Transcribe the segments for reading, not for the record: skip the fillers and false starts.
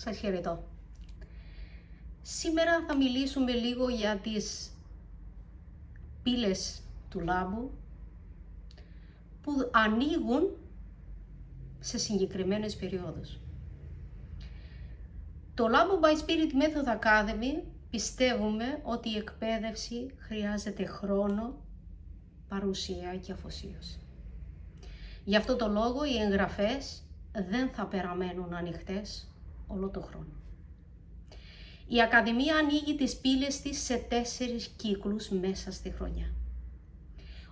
Σας χαιρετώ. Σήμερα θα μιλήσουμε λίγο για τις πύλες του λάμπου που ανοίγουν σε συγκεκριμένες περιόδους. Το Labo by Spirit Method Academy πιστεύουμε ότι η εκπαίδευση χρειάζεται χρόνο, παρουσία και αφοσίωση. Γι' αυτό το λόγο οι εγγραφές δεν θα παραμένουν ανοιχτές όλο το χρόνο. Η Ακαδημία ανοίγει τις πύλες της σε 4 κύκλους μέσα στη χρονιά,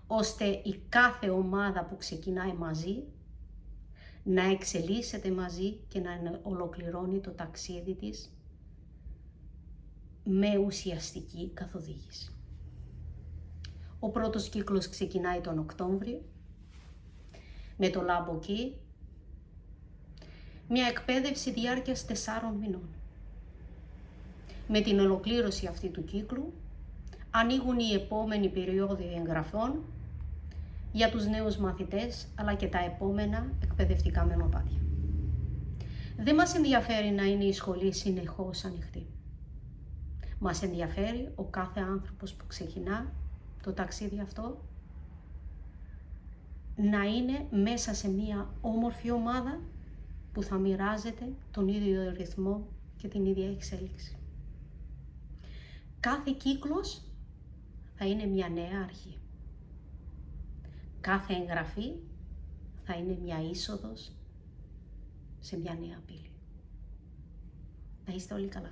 ώστε η κάθε ομάδα που ξεκινάει μαζί να εξελίσσεται μαζί και να ολοκληρώνει το ταξίδι της με ουσιαστική καθοδήγηση. Ο πρώτος κύκλος ξεκινάει τον Οκτώβριο με το Labo Key, μια εκπαίδευση διάρκειας 4 μηνών. Με την ολοκλήρωση αυτή του κύκλου ανοίγουν οι επόμενοι περίοδοι εγγραφών για τους νέους μαθητές αλλά και τα επόμενα εκπαιδευτικά μονοπάτια. Δεν μας ενδιαφέρει να είναι η σχολή συνεχώς ανοιχτή. Μας ενδιαφέρει ο κάθε άνθρωπος που ξεκινά το ταξίδι αυτό να είναι μέσα σε μια όμορφη ομάδα που θα μοιράζεται τον ίδιο ρυθμό και την ίδια εξέλιξη. Κάθε κύκλος θα είναι μια νέα αρχή. Κάθε εγγραφή θα είναι μια είσοδος σε μια νέα πύλη. Να είστε όλοι καλά.